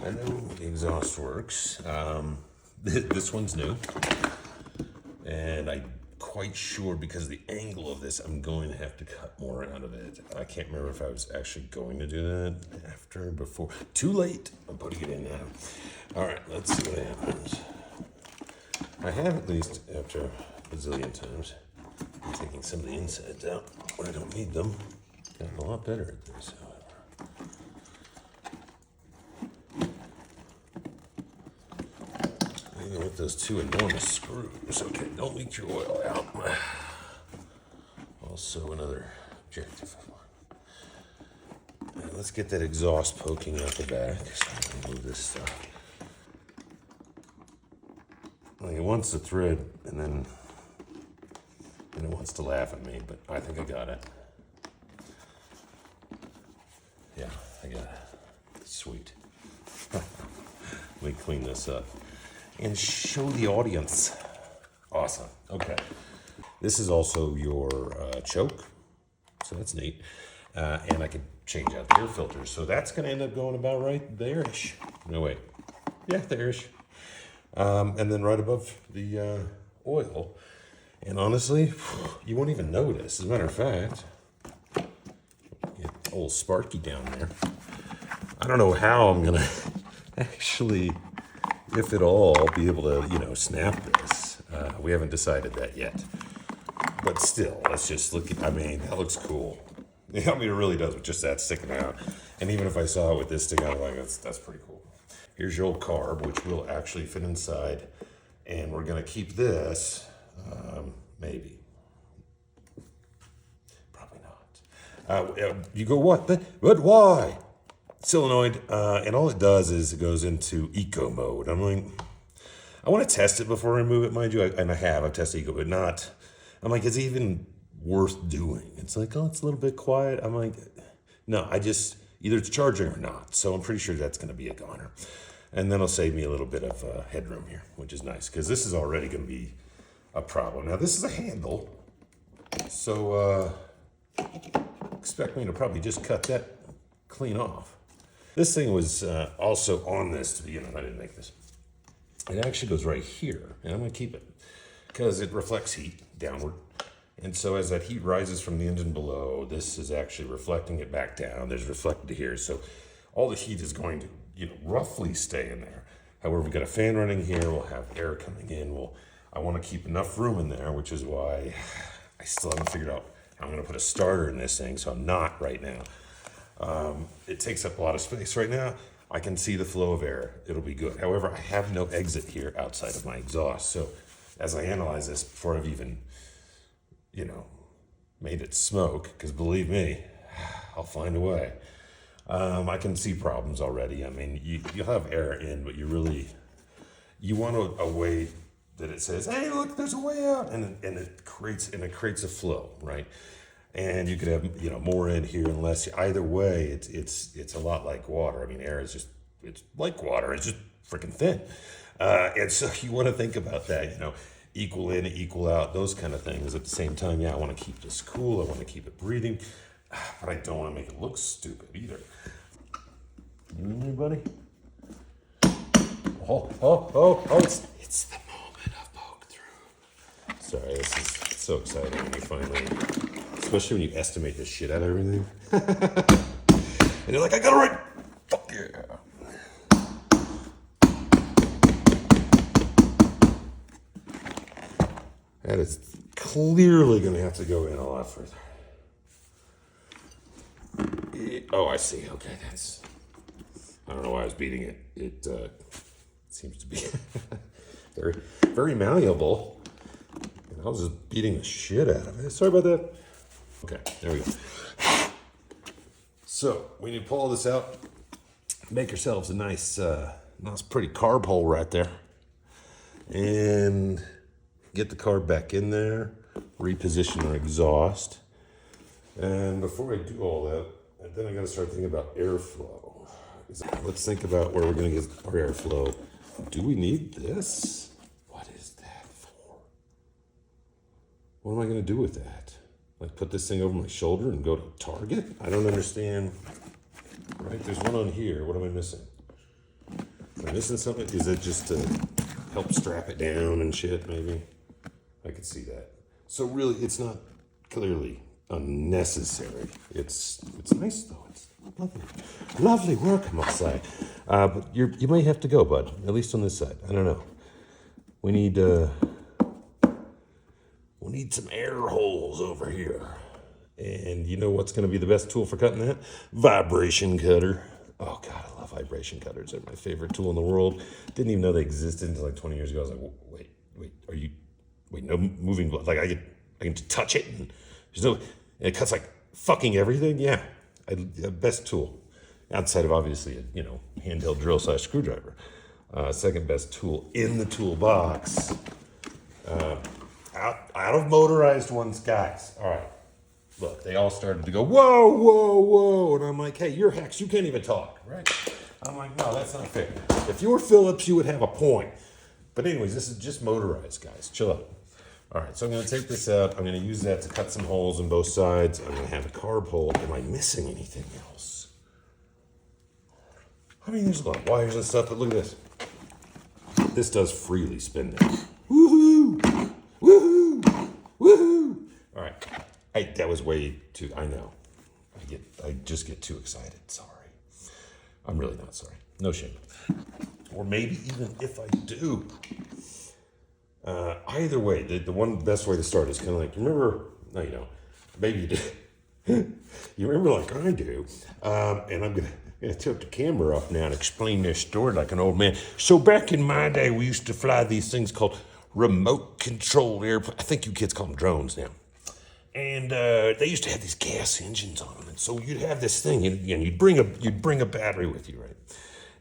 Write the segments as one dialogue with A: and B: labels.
A: I know the exhaust works. This one's new. And I'm quite sure because of the angle of this, I'm going to have to cut more out of it. I can't remember if I was actually going to do that after, before. Too late. I'm putting it in now. All right, let's see what happens. I have at least, after a bazillion times, been taking some of the insides out when I don't need them. Gotten a lot better at this, however. With those two enormous screws. Okay, don't leak your oil out. Also another objective. Right, let's get that exhaust poking out the back. So I'm gonna move this stuff. Like it wants to thread, and then it wants to laugh at me, but I think I got it. Yeah, I got it. Sweet. Let me clean this up and show the audience. Awesome. Okay. This is also your choke, so that's neat. And I can change out the air filter, so that's going to end up going about right there-ish. No, wait. Yeah, there-ish. And then right above the oil. And honestly, you won't even notice. As a matter of fact, get old Sparky down there. I don't know how I'm going to actually, if at all, be able to, snap this. We haven't decided that yet. But still, let's just look at, that looks cool. It really does with just that sticking out. And even if I saw it with this sticking out, I'm like, that's pretty cool. Here's your old carb, which will actually fit inside. And we're going to keep this, maybe. Probably not. You go, what? But why? Solenoid, and all it does is it goes into eco mode. I'm like, I want to test it before I move it, mind you, I've tested eco, but not, I'm like, is it even worth doing? It's like, oh, it's a little bit quiet. I'm like, no, either it's charging or not, so I'm pretty sure that's going to be a goner. And then it'll save me a little bit of headroom here, which is nice, because this is already going to be a problem. Now, this is a handle, so expect me to probably just cut that clean off. This thing was also on this to begin with. I didn't make this. It actually goes right here, and I'm going to keep it because it reflects heat downward. And so as that heat rises from the engine below, this is actually reflecting it back down. There's reflected to here. So all the heat is going to, roughly stay in there. However, we've got a fan running here. We'll have air coming in. I want to keep enough room in there, which is why I still haven't figured out how I'm going to put a starter in this thing. So I'm not right now. It takes up a lot of space right now. I can see the flow of air. It'll be good. However, I have no exit here outside of my exhaust. So as I analyze this, before I've even, made it smoke, because believe me, I'll find a way. I can see problems already. You'll have air in, but you want a way that it says, hey, look, there's a way out, and it creates a flow, right? And you could have, more in here and less. Either way, it's a lot like water. Air is it's like water. It's just freaking thin. And so you want to think about that, equal in, equal out, those kind of things. At the same time, I want to keep this cool. I want to keep it breathing, but I don't want to make it look stupid either. You know me, buddy? Oh, it's the moment of poke through. Sorry, this is so exciting when you finally, especially when you estimate the shit out of everything. And you're like, I got it right. Fuck yeah. That is clearly going to have to go in a lot further. Oh, I see. Okay, I don't know why I was beating it. It seems to be very, very malleable. And I was just beating the shit out of it. Sorry about that. Okay, there we go. So, when you pull this out, make yourselves a nice pretty carb hole right there. And get the carb back in there. Reposition our exhaust. And before I do all that, then I got to start thinking about airflow. Let's think about where we're going to get our airflow. Do we need this? What is that for? What am I going to do with that? Like put this thing over my shoulder and go to Target? I don't understand. Right, there's one on here. What am I missing? Am I missing something? Is it just to help strap it down and shit, maybe? I could see that. So really, it's not clearly unnecessary. It's nice though. It's lovely. Lovely work, I must say. But you may have to go, bud. At least on this side. I don't know. We need some air holes over here. And you know what's going to be the best tool for cutting that? Vibration cutter. Oh God, I love vibration cutters. They're my favorite tool in the world. Didn't even know they existed until like 20 years ago. I was like, wait, no moving, like I can just touch it and there's no, and it cuts like fucking everything. Yeah, best tool outside of obviously a handheld drill / screwdriver. Second best tool in the toolbox. Out of motorized ones, guys. All right, look, they all started to go whoa, whoa, whoa, and I'm like, hey, you're Hex, you can't even talk, right? I'm like, no, that's not fair. If you were Phillips, you would have a point. But anyways, this is just motorized, guys. Chill out. All right, so I'm going to take this out. I'm going to use that to cut some holes on both sides. I'm going to have a carb hole. Am I missing anything else? I mean, there's a lot of wires and stuff, but look at this. This does freely spin now. Woohoo! Woohoo! Woohoo! All right. That was way too, I know. I just get too excited. Sorry. I'm really not sorry. No shame. Or maybe even if I do. Either way, the one best way to start is kind of like, remember, no, you know, maybe you do. You remember like I do. And I'm going to tilt the camera up now and explain this story like an old man. So back in my day, we used to fly these things called remote controlled airplanes. I think you kids call them drones now. And they used to have these gas engines on them. And so you'd have this thing, and you'd bring a battery with you, right?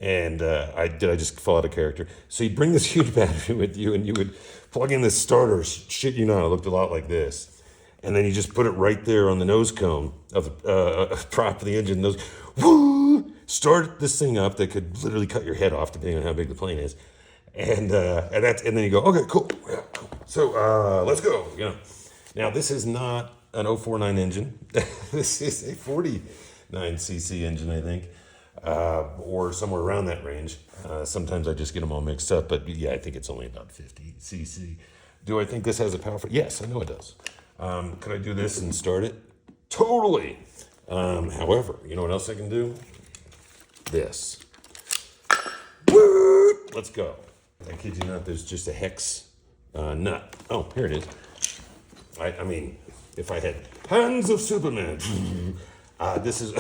A: And I just fall out of character. So you'd bring this huge battery with you, and you would plug in this starter. Shit, you know, it looked a lot like this. And then you just put it right there on the nose cone of the prop of the engine. Those, woo, start this thing up that could literally cut your head off, depending on how big the plane is. And then you go, okay, cool, yeah, cool. So let's go. You know. Now this is not an 049 engine. This is a 49cc engine, I think. Or somewhere around that range. Sometimes I just get them all mixed up, but yeah, I think it's only about 50 cc. Do I think this has a powerful? Yes, I know it does. Could I do this and start it? Totally. However, you know what else I can do? This. Woo! Let's go. I kid you not, there's just a hex nut. Oh, here it is. I mean, if I had hands of Superman, this is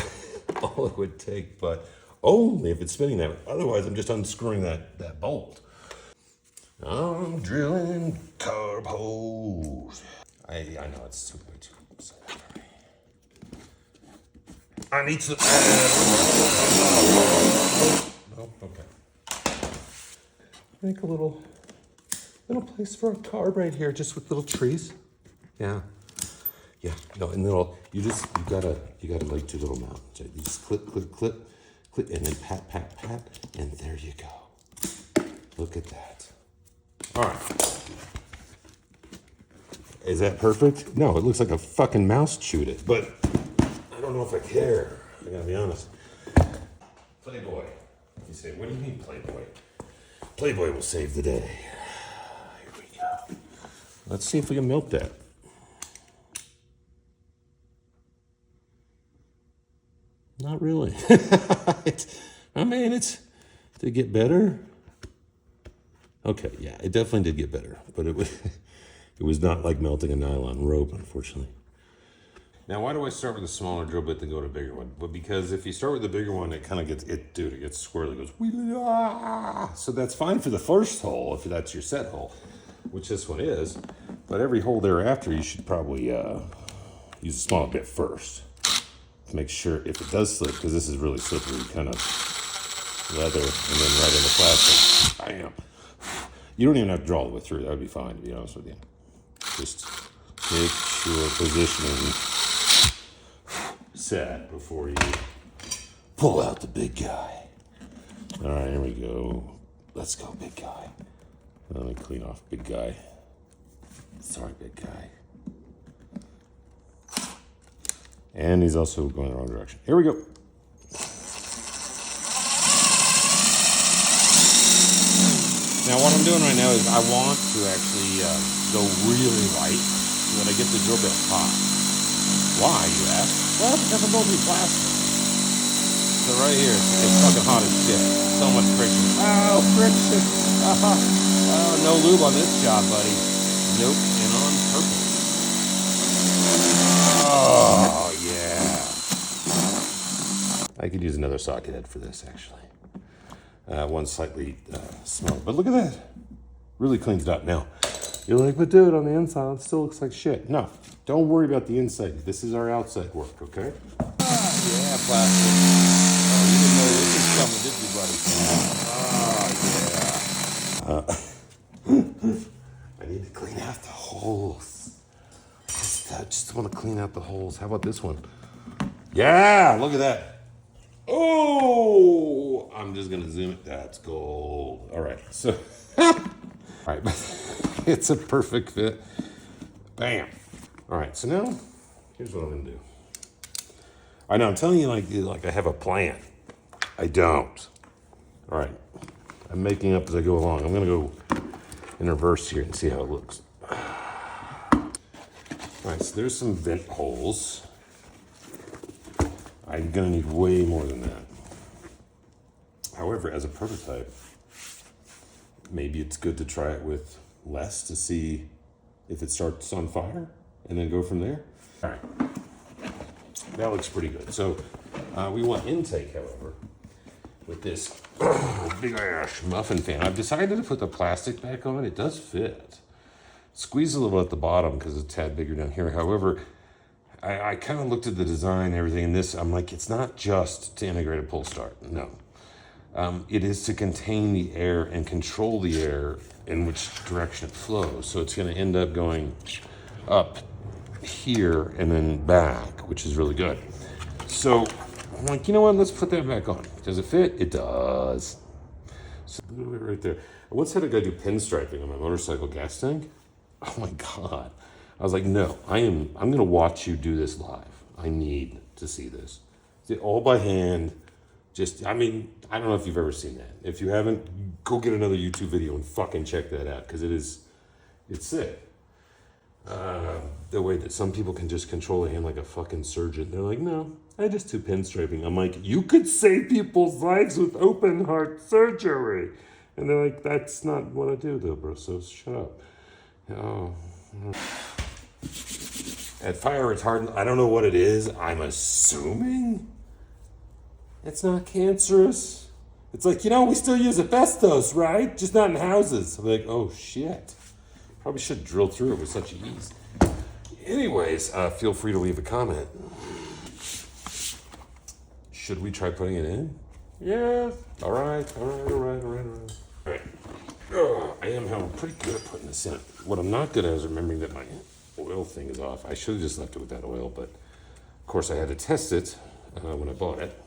A: all it would take, but only if it's spinning that way. Otherwise, I'm just unscrewing that bolt. I'm drilling carb holes. I know it's way too sorry. I need some. Oh, okay. Make a little place for a carb right here, just with little trees. Yeah. No, and then you gotta like do little mountains. So you just clip, and then pat, and there you go. Look at that. All right. Is that perfect? No, it looks like a fucking mouse chewed it, but I don't know if I care. I gotta be honest. Playboy. You say, what do you mean Playboy? Playboy will save the day. Here we go. Let's see if we can melt that. Not really. Did it get better? Okay, yeah, it definitely did get better, but it was not like melting a nylon rope, unfortunately. Now, why do I start with a smaller drill bit to go to a bigger one? But because if you start with the bigger one, it kind of gets squirrely. It goes, wee-ah! So that's fine for the first hole, if that's your set hole, which this one is. But every hole thereafter, you should probably use a small bit first to make sure if it does slip, because this is really slippery, kind of leather, and then right in the plastic. Bam! You don't even have to draw all the way through. That would be fine, to be honest with you. Just make sure positioning set before you pull out the big guy. All right, here we go. Let's go, big guy. Let me clean off big guy. Sorry, big guy. And he's also going the wrong direction. Here we go. Now what I'm doing right now is I want to actually go really light so that I get the drill bit hot. Why, you ask? Well, because I'm going to be plastic. So right here, it's fucking hot as shit. So much friction. Oh, friction. Oh, no lube on this job, buddy. Nope, and on purpose. Oh, yeah. I could use another socket head for this, actually. One slightly smaller. But look at that. Really cleans it up. Now, you're like, but dude, on the inside, it still looks like shit. No, don't worry about the inside. This is our outside work, okay? Yeah, plastic. Oh, you didn't know this was coming, did you, buddy? Oh, yeah. I need to clean out the holes. I just want to clean out the holes. How about this one? Yeah, look at that. Oh, I'm just gonna zoom it. That's gold. All right, so, all right, it's a perfect fit. Bam. All right, so now here's what I'm gonna do. I know I'm telling you like I have a plan. I don't. All right, I'm making up as I go along. I'm gonna go in reverse here and see how it looks. All right, so there's some vent holes. I'm gonna need way more than that. However, as a prototype, maybe it's good to try it with less to see if it starts on fire and then go from there. All right, that looks pretty good. So we want intake, however, with this big ass muffin fan. I've decided to put the plastic back on. It does fit. Squeeze a little at the bottom because it's a tad bigger down here. However, I kind of looked at the design and everything, and this, I'm like, it's not just to integrate a pull start. No. It is to contain the air and control the air in which direction it flows. So it's going to end up going up here and then back, which is really good. So I'm like, you know what? Let's put that back on. Does it fit? It does. So a little bit right there. I once had a guy do pinstriping on my motorcycle gas tank. Oh my God. I was like, no, I'm going to watch you do this live. I need to see this. It's all by hand. Just, I mean, I don't know if you've ever seen that. If you haven't, go get another YouTube video and fucking check that out, because it's sick. The way that some people can just control a hand like a fucking surgeon. They're like, no, I just do pinstriping. I'm like, you could save people's lives with open heart surgery. And they're like, that's not what I do though, bro, so shut up. Oh. At fire retardant, I don't know what it is. I'm assuming it's not cancerous. It's like, we still use asbestos, right? Just not in houses. I'm like, oh shit. Probably should drill through it with such ease. Anyways, feel free to leave a comment. Should we try putting it in? Yes. All right. Oh, I am, however, pretty good at putting this in. What I'm not good at is remembering that my oil thing is off. I should have just left it with that oil, but of course I had to test it when I bought it.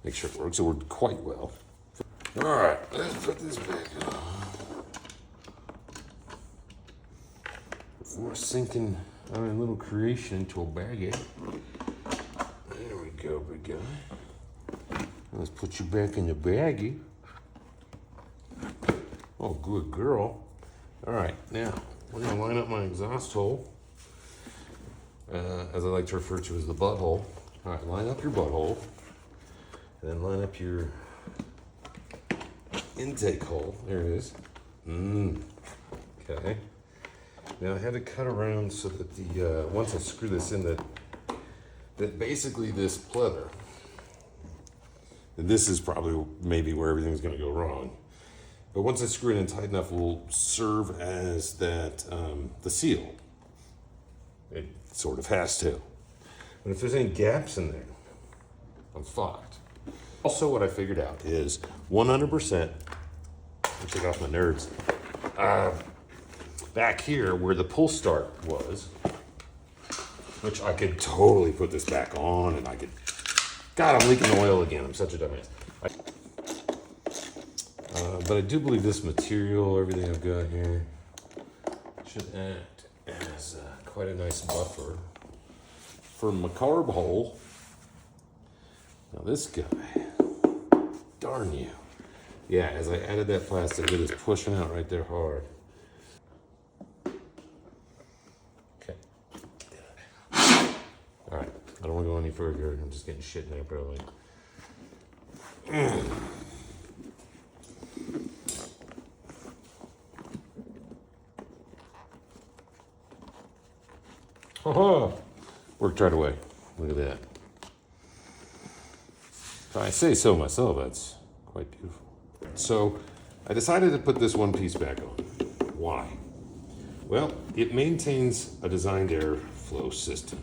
A: Make sure it works. It worked quite well. All right, let's put this back on. Before sinking our little creation into a baggie. There we go, big guy. Let's put you back in the baggie. Oh, good girl. All right, now we're gonna line up my exhaust hole, as I like to refer to as the butthole. All right, line up your butthole, and then line up your intake hole. There it is. Okay. Now I had to cut around so that the once I screw this in, that basically this pleather, and this is probably maybe where everything's gonna go wrong. But once I screw it in tight enough, will serve as that the seal. It sort of has to. But if there's any gaps in there, I'm fucked. Also, what I figured out is 100%. Take off my nerds. Back here, where the pull start was, which I could totally put this back on, and I could. God, I'm leaking oil again. I'm such a dumbass. But I do believe this material, everything I've got here, should act as quite a nice buffer for my carb hole. Now this guy, darn you. Yeah, as I added that plastic, it is pushing out right there hard. Okay. All right, I don't want to go any further. I'm just getting shit in there, probably. Oh, worked right away. Look at that. If I say so myself, that's quite beautiful. So I decided to put this one piece back on. Why? Well, it maintains a designed airflow system.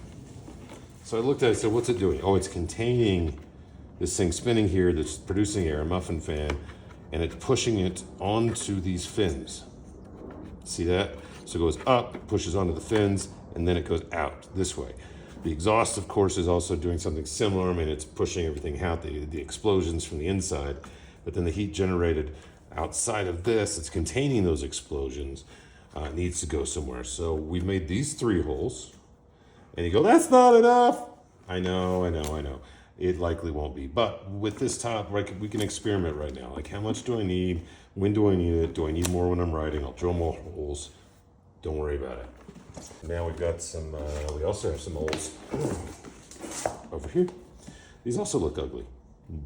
A: So I looked at it and said, what's it doing? Oh, it's containing this thing spinning here that's producing air, a muffin fan, and it's pushing it onto these fins. See that? So it goes up, pushes onto the fins, and then it goes out this way. The exhaust, of course, is also doing something similar. I mean, it's pushing everything out, the explosions from the inside, but then the heat generated outside of this, it's containing those explosions, needs to go somewhere. So we've made these 3 holes, and you go, that's not enough. I know. It likely won't be, but with this top, right, we can experiment right now. Like, how much do I need? When do I need it? Do I need more when I'm riding? I'll drill more holes. Don't worry about it. Now we've got some, we also have some holes over here. These also look ugly.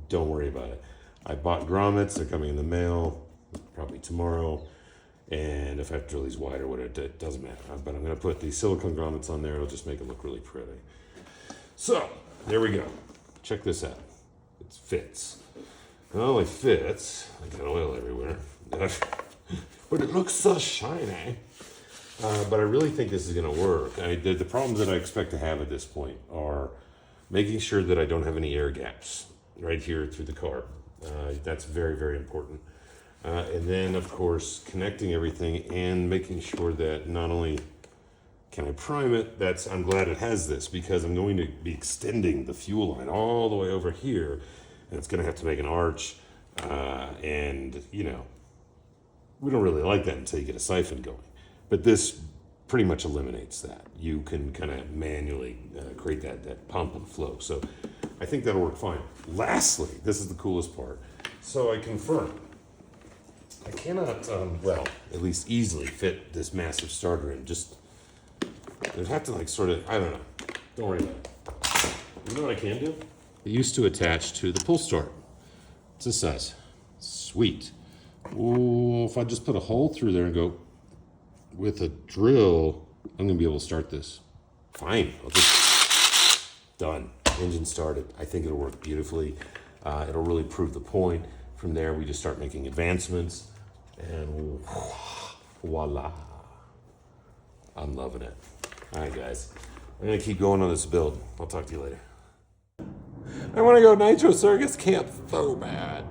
A: Don't worry about it. I bought grommets. They're coming in the mail probably tomorrow. And if I have to drill these wide or whatever, it doesn't matter. But I'm going to put these silicone grommets on there. It'll just make it look really pretty. So, there we go. Check this out. It fits. Not only fits, I got oil everywhere, but it looks so shiny. But I really think this is going to work. The problems that I expect to have at this point are making sure that I don't have any air gaps right here through the car. That's very, very important. And then, of course, connecting everything and making sure that not only can I prime it, I'm glad it has this, because I'm going to be extending the fuel line all the way over here, and it's going to have to make an arch. And, you know, we don't really like that until you get a siphon going. But this pretty much eliminates that. You can kind of manually create that pump and flow. So I think that'll work fine. Lastly, this is the coolest part. So I confirm. I cannot, well, at least easily fit this massive starter in. Just, I'd have to like sort of, I don't know. Don't worry about it. You know what I can do? It used to attach to the pull start. It's this size. Sweet. Ooh, if I just put a hole through there and go with a drill, I'm gonna be able to start this. Fine, I'll just, done. Engine started. I think it'll work beautifully. It'll really prove the point. From there, we just start making advancements, and voila. I'm loving it. All right, guys. I'm gonna keep going on this build. I'll talk to you later. I wanna go Nitro Circus Camp so bad.